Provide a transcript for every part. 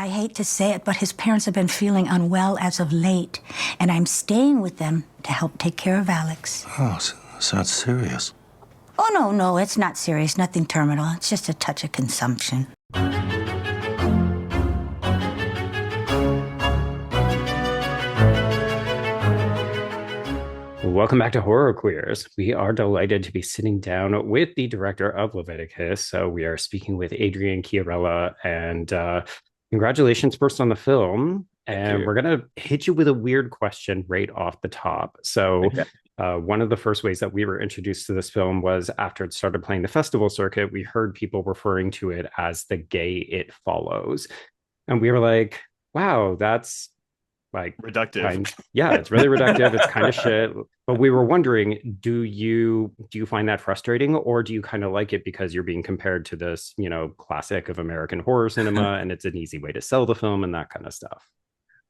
I hate to say it, but his parents have been feeling unwell as of late, and I'm staying with them to help take care of Alex. Oh, so it's serious. Oh, no, it's not serious. Nothing terminal. It's just a touch of consumption. Welcome back to Horror Queers. We are delighted to be sitting down with the director of Leviticus. So we are speaking with Adrian Chiarella, and congratulations first on the film. And we're going to hit you with a weird question right off the top. So one of the first ways that we were introduced to this film was after it started playing the festival circuit, we heard people referring to it as the gay It Follows. And we were like, wow, that's like reductive. Yeah, it's really reductive. It's kind of shit. But we were wondering, do you find that frustrating, or do you kind of like it because you're being compared to this, classic of American horror cinema, and it's an easy way to sell the film and that kind of stuff?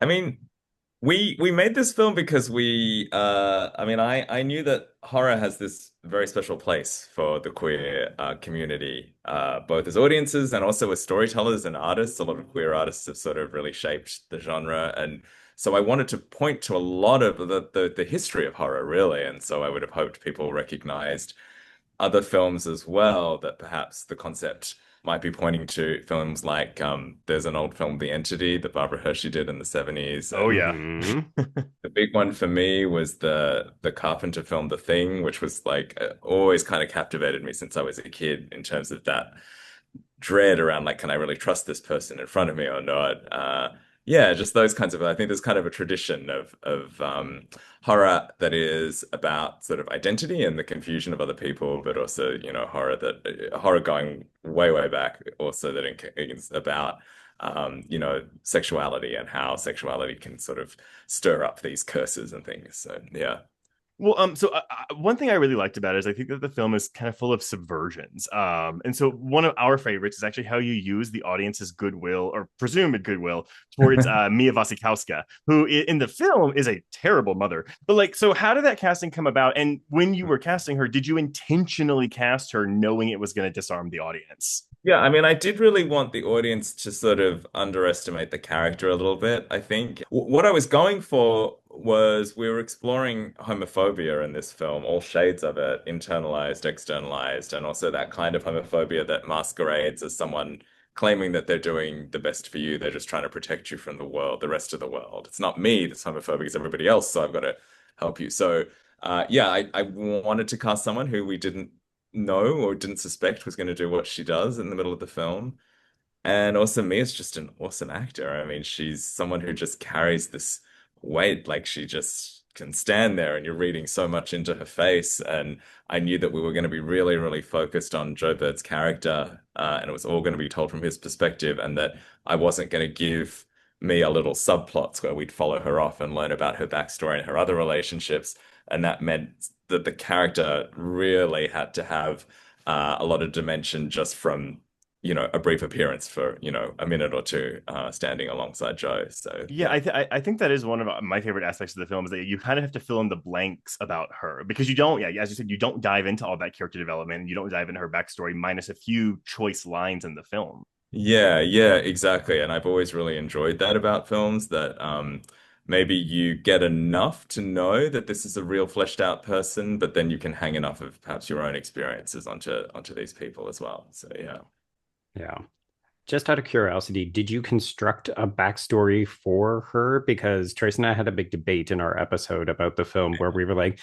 I mean, we made this film because I knew that horror has this very special place for the queer community, both as audiences and also as storytellers and artists. A lot of queer artists have sort of really shaped the genre, and so I wanted to point to a lot of the history of horror, really. And so I would have hoped people recognized other films as well, that perhaps the concept might be pointing to films like there's an old film, The Entity, that Barbara Hershey did in the 70s. Oh, yeah. The big one for me was the Carpenter film, The Thing, which was like always kind of captivated me since I was a kid in terms of that dread around, like, can I really trust this person in front of me or not? Yeah, just those kinds of, I think there's kind of a tradition of horror that is about sort of identity and the confusion of other people, but also, horror going way, way back, also that is about, sexuality and how sexuality can sort of stir up these curses and things. So, yeah. Well, one thing I really liked about it is I think that the film is kind of full of subversions. And so one of our favorites is actually how you use the audience's goodwill, or presumed goodwill, towards Mia Wasikowska, who in the film is a terrible mother. But so how did that casting come about? And when you were casting her, did you intentionally cast her knowing it was going to disarm the audience? Yeah, I mean, I did really want the audience to sort of underestimate the character a little bit, I think. What I was going for was we were exploring homophobia in this film, all shades of it, internalized, externalized, and also that kind of homophobia that masquerades as someone claiming that they're doing the best for you. They're just trying to protect you from the world, the rest of the world. It's not me that's homophobic, it's everybody else, so I've got to help you. So, I wanted to cast someone who we didn't know or didn't suspect was going to do what she does in the middle of the film. And also Mia's just an awesome actor. I mean, she's someone who just carries this weight, like she just can stand there and you're reading so much into her face. And I knew that we were going to be really, really focused on Joe Bird's character, and it was all going to be told from his perspective, and that I wasn't going to give Mia little subplots where we'd follow her off and learn about her backstory and her other relationships. And that meant that the character really had to have a lot of dimension just from, a brief appearance for, a minute or two standing alongside Joe. So yeah, I think that is one of my favorite aspects of the film, is that you kind of have to fill in the blanks about her, because you don't, as you said, you don't dive into all that character development, and you don't dive into her backstory minus a few choice lines in the film. Yeah, exactly. And I've always really enjoyed that about films, that maybe you get enough to know that this is a real fleshed out person, but then you can hang enough of perhaps your own experiences onto these people as well. So yeah. Yeah. Just out of curiosity, did you construct a backstory for her? Because Trace and I had a big debate in our episode about the film where we were like,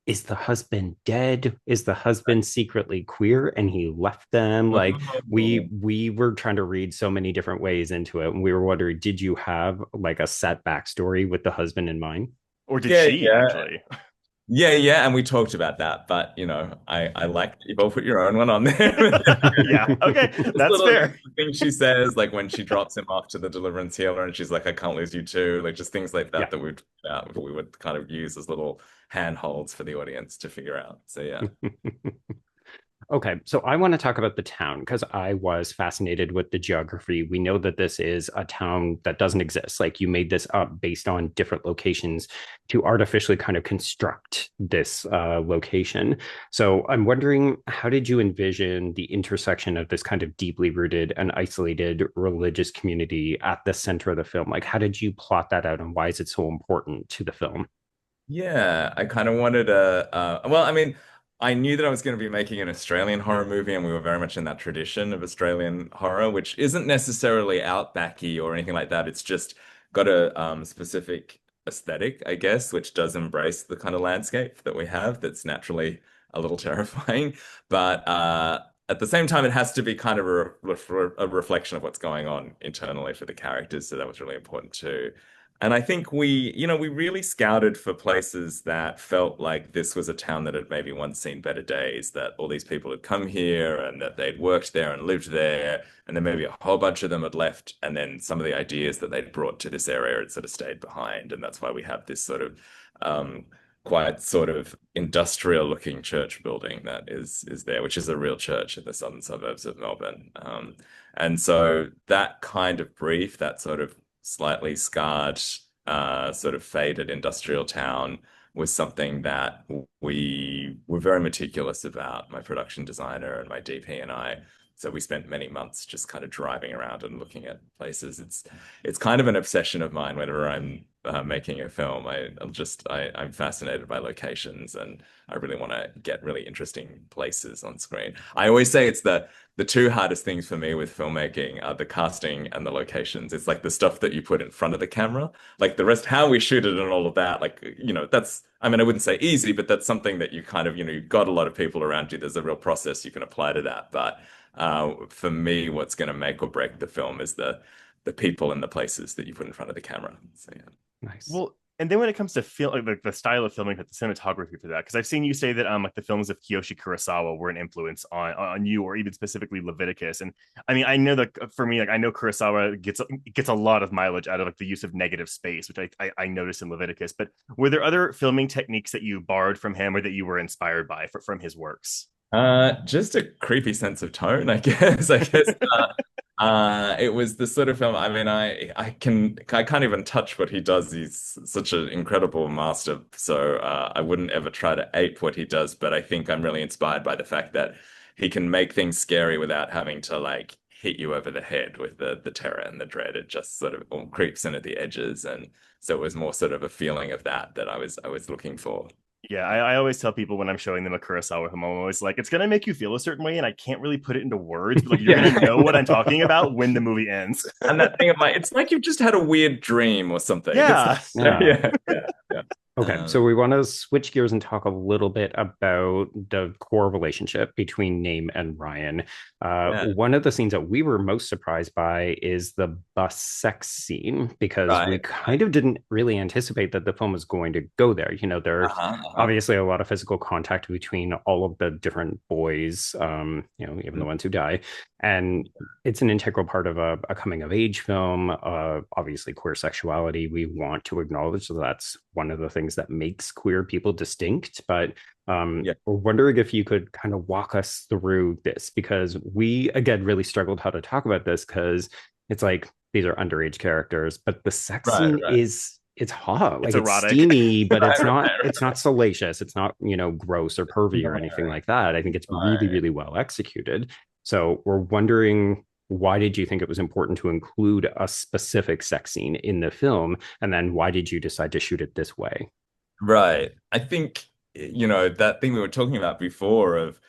is the husband dead? Is the husband secretly queer and he left them? Like we were trying to read so many different ways into it. And we were wondering, did you have like a set backstory with the husband in mind? Or did she actually? Yeah, and we talked about that, but I like you both put your own one on there. Yeah, okay, that's fair. Things she says, like when she drops him off to the deliverance healer, and she's like, "I can't lose you too," like just things like that that we would kind of use as little handholds for the audience to figure out. So yeah. Okay, so I want to talk about the town because I was fascinated with the geography. We know that this is a town that doesn't exist. Like you made this up based on different locations to artificially kind of construct this location. So I'm wondering, how did you envision the intersection of this kind of deeply rooted and isolated religious community at the center of the film? Like, how did you plot that out, and why is it so important to the film? Yeah, I kind of wanted a, well, I mean, I knew that I was going to be making an Australian horror movie, and we were very much in that tradition of Australian horror, which isn't necessarily outbacky or anything like that. It's just got a specific aesthetic, I guess, which does embrace the kind of landscape that we have that's naturally a little terrifying. But at the same time, it has to be kind of a reflection of what's going on internally for the characters. So that was really important too. And I think we really scouted for places that felt like this was a town that had maybe once seen better days, that all these people had come here and that they'd worked there and lived there, and then maybe a whole bunch of them had left, and then some of the ideas that they'd brought to this area had sort of stayed behind. And that's why we have this sort of quite sort of industrial looking church building that is there, which is a real church in the southern suburbs of Melbourne. And so that kind of brief, that sort of slightly scarred, sort of faded industrial town was something that we were very meticulous about, my production designer and my DP and I. So we spent many months just kind of driving around and looking at places. It's kind of an obsession of mine whenever I'm making a film. I'm fascinated by locations, and I really want to get really interesting places on screen. I always say it's the two hardest things for me with filmmaking are the casting and the locations. It's like the stuff that you put in front of the camera, like the rest, how we shoot it and all of that. Like, that's, I mean, I wouldn't say easy, but that's something that you kind of, you've got a lot of people around you. There's a real process you can apply to that. But for me, what's going to make or break the film is the people and the places that you put in front of the camera. So yeah. Nice. Well, and then when it comes to film, like the style of filming, like the cinematography for that, because I've seen you say that like the films of Kiyoshi Kurosawa were an influence on you, or even specifically Leviticus. And I mean, I know that for me, like I know Kurosawa gets a lot of mileage out of like the use of negative space, which I noticed in Leviticus. But were there other filming techniques that you borrowed from him or that you were inspired by from his works? Just a creepy sense of tone, I guess. It was the sort of film. I mean, I can't even touch what he does. He's such an incredible master. So I wouldn't ever try to ape what he does. But I think I'm really inspired by the fact that he can make things scary without having to like hit you over the head with the terror and the dread. It just sort of all creeps in at the edges, and so it was more sort of a feeling of that I was looking for. Yeah, I always tell people when I'm showing them a Kurosawa film, I'm always like, it's gonna make you feel a certain way, and I can't really put it into words, but like you're Yeah. gonna know what I'm talking about when the movie ends. And that thing of like, it's like you've just had a weird dream or something. Yeah. Yeah, yeah. Okay, so we want to switch gears and talk a little bit about the core relationship between Name and Ryan. Yeah. One of the scenes that we were most surprised by is the bus sex scene, because we Right. kind of didn't really anticipate that the film was going to go there. There's obviously a lot of physical contact between all of the different boys, even the ones who die. And it's an integral part of a coming of age film. Obviously, queer sexuality, we want to acknowledge, so that's one of the things that makes queer people distinct. But Yeah. we're wondering if you could kind of walk us through this, because we, again, really struggled how to talk about this, because it's like these are underage characters, but the sex Right, scene right. it's hot, It's like it's erotic. steamy, but it's Right, not right, it's not salacious, it's not gross or pervy or anything like that. I think it's really, right. really well executed. So we're wondering, why did you think it was important to include a specific sex scene in the film? And then why did you decide to shoot it this way? Right. I think, that thing we were talking about before of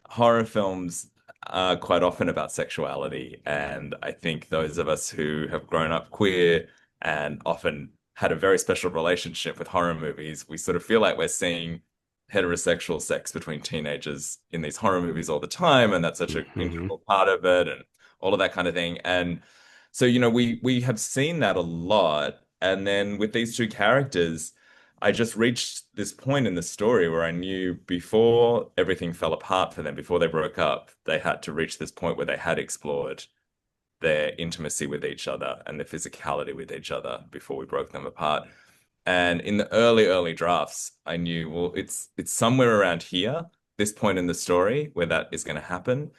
horror films are quite often about sexuality. And I think those of us who have grown up queer and often had a very special relationship with horror movies, we sort of feel like we're seeing heterosexual sex between teenagers in these horror movies all the time. And that's such an Mhm. integral part of it and all of that kind of thing. And so, we have seen that a lot. And then with these two characters, I just reached this point in the story where I knew before everything fell apart for them, before they broke up, they had to reach this point where they had explored their intimacy with each other and their physicality with each other before we broke them apart. And in the early drafts, I knew, well, it's somewhere around here. this point in the story where that is going to happen.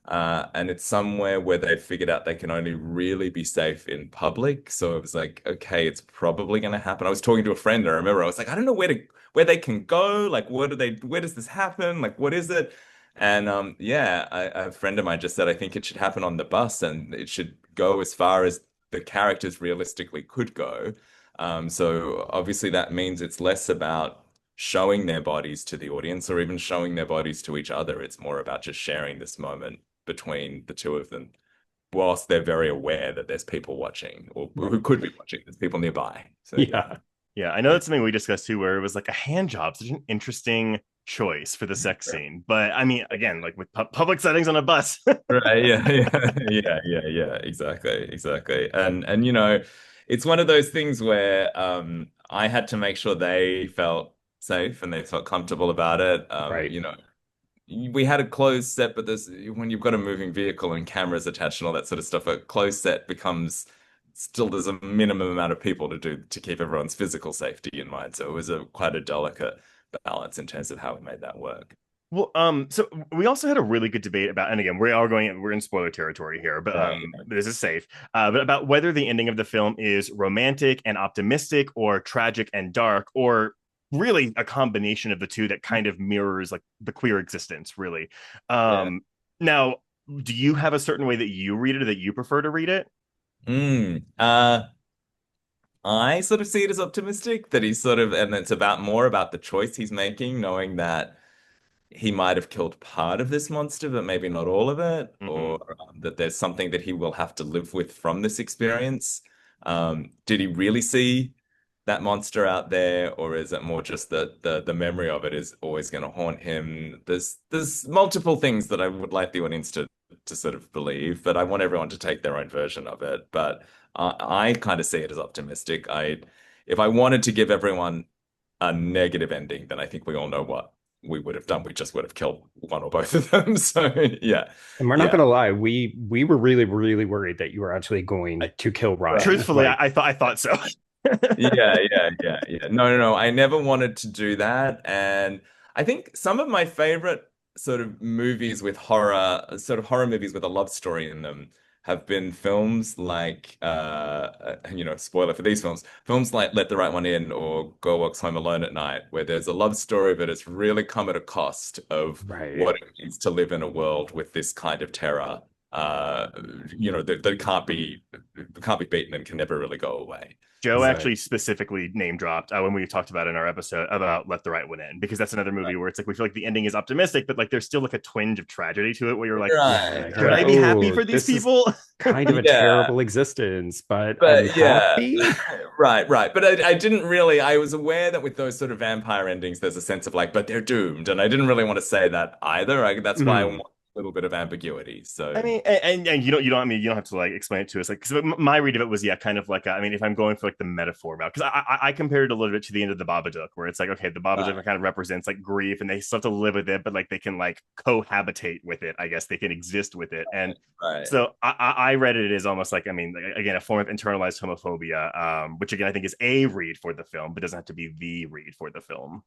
And it's somewhere where they figured out they can only really be safe in public. So it was like, okay, it's probably going to happen. I was talking to a friend. I remember I was like, I don't know where they can go. Like, where does this happen? Like, what is it? And yeah, a friend of mine just said, I think it should happen on the bus and it should go as far as the characters realistically could go. So obviously that means it's less about showing their bodies to the audience or even showing their bodies to each other. It's more about just sharing this moment between the two of them, whilst they're very aware that there's people watching or who could be watching. There's people nearby. So yeah, I know that's something we discussed too, where it was like a hand job, such an interesting choice for the sex scene. But I mean, again, like with public settings on a bus. Right, yeah, exactly. And you know, it's one of those things where I had to make sure they felt safe and they felt comfortable about it. Right. You know, we had a closed set, but there's when you've got a moving vehicle and cameras attached and all that sort of stuff, a closed set becomes still there's a minimum amount of people to keep everyone's physical safety in mind. So it was quite a delicate balance in terms of how we made that work. Well, so we also had a really good debate about, and again, we're in spoiler territory here, but this is safe. But about whether the ending of the film is romantic and optimistic, or tragic and dark, or really a combination of the two that kind of mirrors like the queer existence, really. Now, do you have a certain way that you read it or that you prefer to read it? I sort of see it as optimistic that he's sort of, and it's more about the choice he's making, knowing that he might have killed part of this monster, but maybe not all of it, or that there's something that he will have to live with from this experience. Did he really see that monster out there, or is it more just that the memory of it is always going to haunt him? There's multiple things that I would like the audience to sort of believe, but I want everyone to take their own version of it. But I kind of see it as optimistic. If I wanted to give everyone a negative ending, then I think we all know what we would have done. We just would have killed one or both of them. So yeah. And we're not gonna lie, we were really, really worried that you were actually going to kill Ryan. Truthfully, I thought so. Yeah. No. I never wanted to do that. And I think some of my favorite sort of movies with horror, sort of horror movies with a love story in them, have been films like spoiler for these films like Let the Right One In or Girl Walks Home Alone at Night, where there's a love story, but it's really come at a cost of what it means to live in a world with this kind of terror. That can't be beaten and can never really go away. Joe actually specifically name dropped when we talked about in our episode about Let the Right One In, because that's another movie where it's like we feel like the ending is optimistic, but like there's still like a twinge of tragedy to it, where you're like, should I be happy for these people? Kind of a terrible existence, but happy. Right. But I didn't really. I was aware that with those sort of vampire endings, there's a sense of like, but they're doomed, and I didn't really want to say that either. That's why I want little bit of ambiguity. So I mean, and you don't have to like explain it to us, like, because my read of it was kind of like I mean, if I'm going for like the metaphor now, because I compared it a little bit to the end of the Babadook, where it's like, okay, the Babadook kind of represents like grief, and they still have to live with it, but like they can like cohabitate with it, I guess they can exist with it. And so I read it as almost like, I mean, again, a form of internalized homophobia, which again I think is a read for the film, but doesn't have to be the read for the film.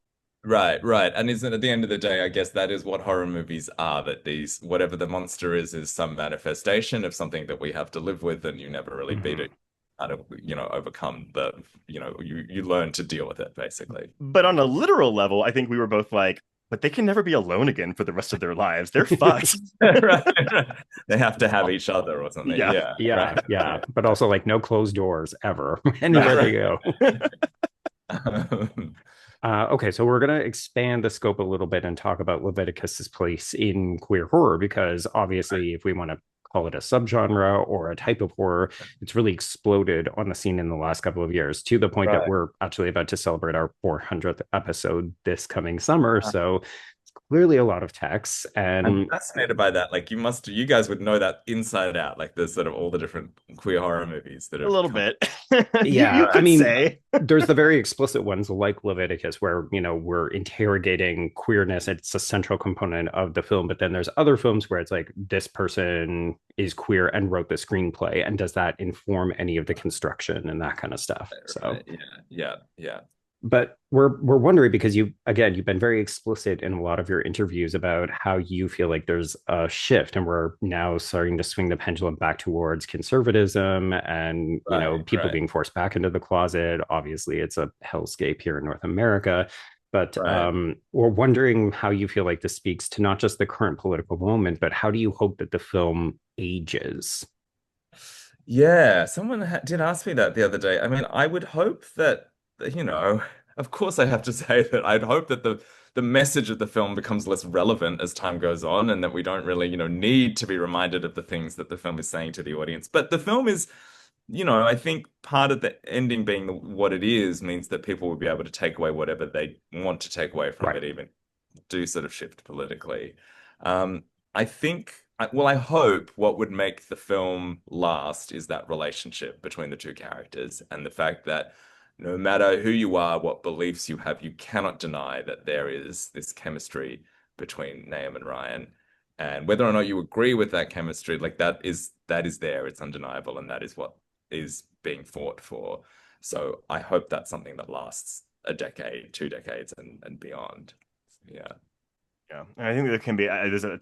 Right. And isn't at the end of the day, I guess that is what horror movies are, that these, whatever the monster is some manifestation of something that we have to live with, and you never really beat it. How to, overcome you learn to deal with it, basically. But on a literal level, I think we were both like, but they can never be alone again for the rest of their lives. They're fucked. right. They have to have each other or something. Yeah. But also like no closed doors ever. Anywhere they go. Okay, so we're going to expand the scope a little bit and talk about Leviticus's place in queer horror, because obviously if we want to call it a subgenre or a type of horror, it's really exploded on the scene in the last couple of years, to the point that we're actually about to celebrate our 400th episode this coming summer. So it's clearly a lot of texts, and I'm fascinated by that. Like you guys would know that inside out, like there's sort of all the different queer horror movies that are a little bit. Yeah, I mean, say. There's the very explicit ones like Leviticus, where we're interrogating queerness. It's a central component of the film. But then there's other films where it's like, this person is queer and wrote the screenplay, and does that inform any of the construction and that kind of stuff? So yeah. But we're wondering because you've been very explicit in a lot of your interviews about how you feel like there's a shift, and we're now starting to swing the pendulum back towards conservatism and people Right, being forced back into the closet. Obviously, it's a hellscape here in North America. But right. we're wondering how you feel like this speaks to not just the current political moment, but how do you hope that the film ages? Yeah, someone did ask me that the other day. I mean, I would hope that, you know, of course I have to say that I'd hope that the message of the film becomes less relevant as time goes on and that we don't really, need to be reminded of the things that the film is saying to the audience. But the film is, I think part of the ending being what it is means that people will be able to take away whatever they want to take away from Right. it, even do sort of shift politically. I think, well, I hope what would make the film last is that relationship between the two characters and the fact that no matter who you are, what beliefs you have, you cannot deny that there is this chemistry between Nahum and Ryan. And whether or not you agree with that chemistry, like that is there, it's undeniable, and that is what is being fought for. So I hope that's something that lasts a decade, 2 decades, and beyond. Yeah. Yeah, and I think there can be there's a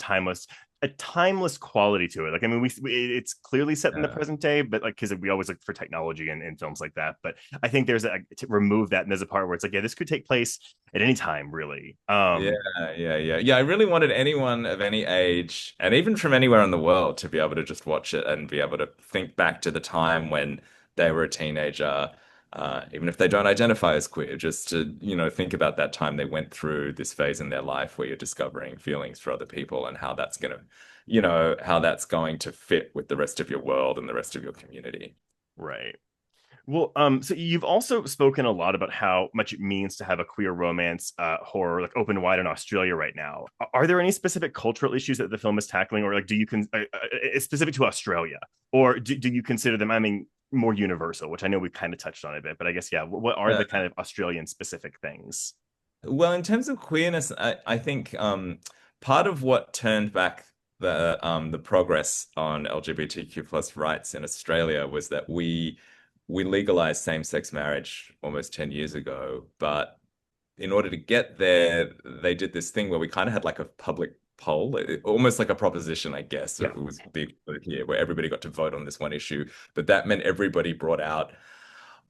timeless quality to it. Like, I mean, it's clearly set in the Yeah. present day, but like, because we always look for technology in films like that. But I think there's to remove that, and there's a part where it's like, yeah, this could take place at any time, really. Yeah, yeah. I really wanted anyone of any age, and even from anywhere in the world, to be able to just watch it and be able to think back to the time when they were a teenager, even if they don't identify as queer, just to, think about that time they went through this phase in their life where you're discovering feelings for other people and how that's gonna, how that's going to fit with the rest of your world and the rest of your community. Right. Well, so you've also spoken a lot about how much it means to have a queer romance horror like open wide in Australia right now. Are there any specific cultural issues that the film is tackling, or like do you it's specific to Australia, or do you consider them? I mean, more universal, which I know we kind of touched on a bit, but I guess yeah. What are the kind of Australian specific things? Well, in terms of queerness, I think part of what turned back the progress on LGBTQ plus rights in Australia was that we legalized same-sex marriage almost 10 years ago, but in order to get there, they did this thing where we kind of had like a public poll, almost like a proposition, I guess. Yeah. It was big here, where everybody got to vote on this one issue, but that meant everybody brought out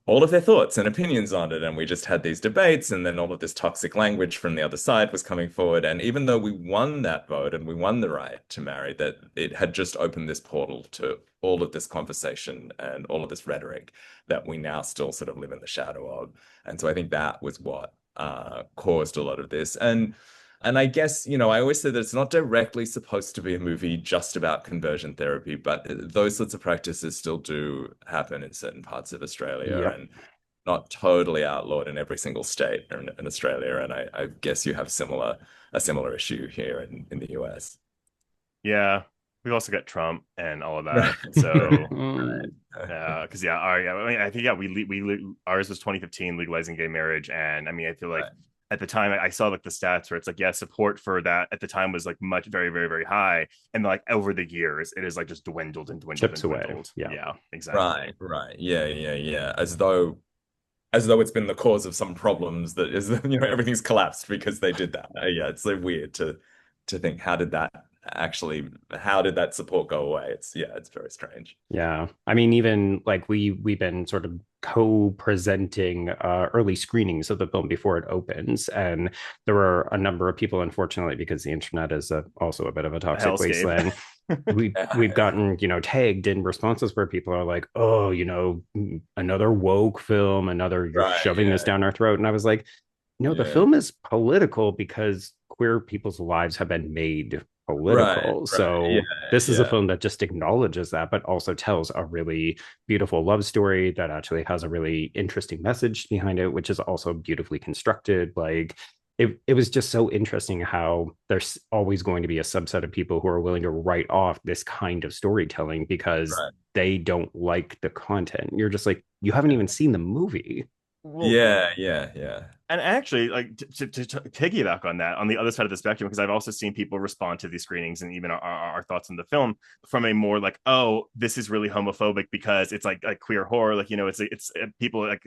all of their thoughts and opinions on it. And we just had these debates, and then all of this toxic language from the other side was coming forward. And even though we won that vote and we won the right to marry, that it had just opened this portal to all of this conversation and all of this rhetoric that we now still sort of live in the shadow of. And so I think that was what caused a lot of this. And I guess, I always say that it's not directly supposed to be a movie just about conversion therapy, but those sorts of practices still do happen in certain parts of Australia Yep. and not totally outlawed in every single state in Australia. And I guess you have a similar issue here in the US. Yeah, we've also got Trump and all of Right. that. So Mm. because I mean, I think yeah, ours was 2015 legalizing gay marriage, and I mean, I feel like Right. at the time I saw like the stats where it's like yeah, support for that at the time was like much very very very high, and like over the years it is like just dwindled and dwindled and Chips away. dwindled. Yeah. Yeah, exactly. Right, right. Yeah. As though it's been the cause of some problems that is, everything's collapsed because they did that. Yeah, it's so weird to think how did that support go away? It's very strange. Yeah. I mean, even like we've been sort of co-presenting early screenings of the film before it opens. And there were a number of people, unfortunately, because the internet is also a bit of a A toxic hellscape. wasteland. We've gotten, tagged in responses where people are like, oh, another woke film, you're Right, shoving this yeah, down our throat. And I was like, no, the yeah. film is political because queer people's lives have been made Right, political. right. Yeah, So this is a yeah. film that just acknowledges that, but also tells a really beautiful love story that actually has a really interesting message behind it, which is also beautifully constructed. Like it was just so interesting how there's always going to be a subset of people who are willing to write off this kind of storytelling because Right. they don't like the content. You're just like, you haven't even seen the movie. Well, Yeah. and actually, like to piggyback on that, on the other side of the spectrum, because I've also seen people respond to these screenings and even our thoughts on the film from a more like, oh, this is really homophobic because it's like queer horror, like, you know, it's people like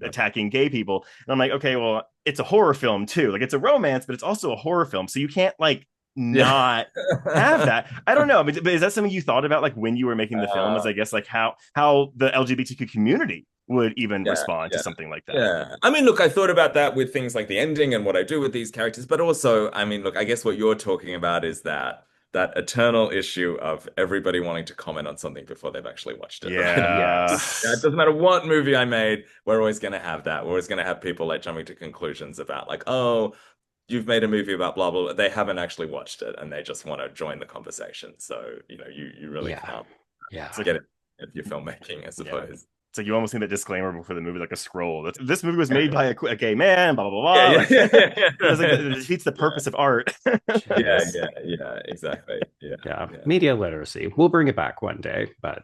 attacking gay people, and I'm like, okay, well, it's a horror film too, like it's a romance, but it's also a horror film, so you can't like not have that. I don't know, but is that something you thought about like when you were making the film? As I guess like how the LGBTQ community would even respond to something like that. Yeah. I mean, look, I thought about that with things like the ending and what I do with these characters, but also, I mean, look, I guess what you're talking about is that eternal issue of everybody wanting to comment on something before they've actually watched it. Yeah. Right? Yeah, it doesn't matter what movie I made, we're always going to have that. We're always going to have people like jumping to conclusions about like, oh, you've made a movie about blah, blah, blah. They haven't actually watched it and they just want to join the conversation. So, you know, you really can't get it if you're filmmaking, I suppose. It's like you almost need that disclaimer before the movie, like a scroll. This movie was made by a gay man, blah, blah, blah. Yeah. It defeats the purpose of art. Yeah, exactly. Yeah. Media literacy. We'll bring it back one day, but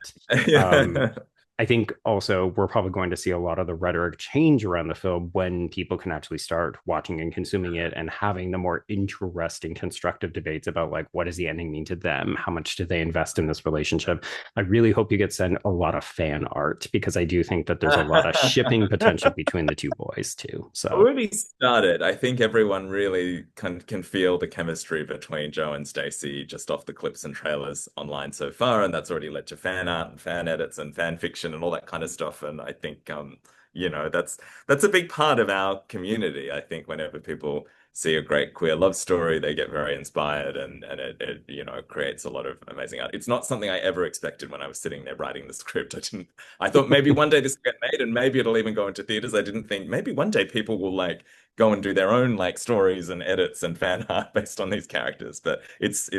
I think also we're probably going to see a lot of the rhetoric change around the film when people can actually start watching and consuming it and having the more interesting, constructive debates about like, what does the ending mean to them? How much do they invest in this relationship? I really hope you get sent a lot of fan art because I do think that there's a lot of shipping potential between the two boys too. So already started. I think everyone really can feel the chemistry between Joe and Stacey just off the clips and trailers online so far, and that's already led to fan art and fan edits and fan fiction and all that kind of stuff. And I think you know, that's a big part of our community. I think whenever people see a great queer love story, they get very inspired, and it you know, creates a lot of amazing art. It's not something I ever expected when I was sitting there writing the script. I thought maybe one day this will get made and maybe it'll even go into theaters. I didn't think maybe one day people will like go and do their own like stories and edits and fan art based on these characters. But it's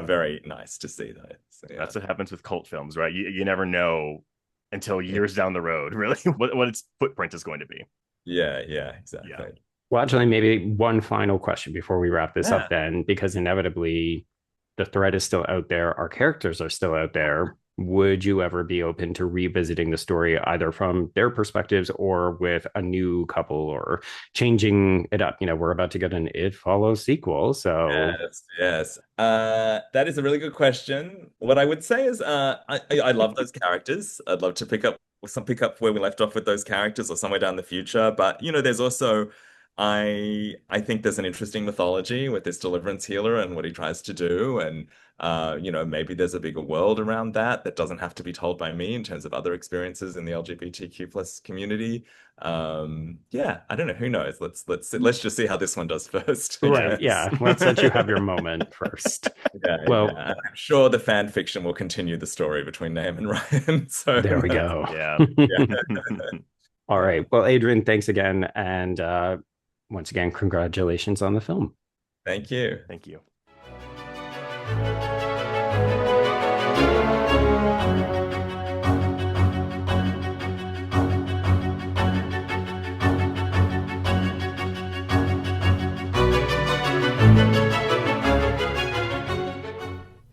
very nice to see that. So, yeah. That's what happens with cult films, right? You never know until years down the road, really, what its footprint is going to be. Yeah, exactly. Yeah. Well, actually, maybe one final question before we wrap this up then, because inevitably the thread is still out there. Our characters are still out there. Would you ever be open to revisiting the story either from their perspectives or with a new couple or changing it up? You know, we're about to get an It Follows sequel. So yes. That is a really good question. What I would say is I love those characters. I'd love to pick up where we left off with those characters or somewhere down the future. But, you know, there's also I think there's an interesting mythology with this deliverance healer and what he tries to do. And, you know, maybe there's a bigger world around that doesn't have to be told by me in terms of other experiences in the LGBTQ plus community. Yeah, I don't know. Who knows? Let's just see how this one does first. Right. Yeah. Let's let you have your moment first. Well, I'm sure the fan fiction will continue the story between Nahum and Ryan. So there we go. Yeah. All right. Well, Adrian, thanks again. And once again, congratulations on the film. Thank you. Thank you.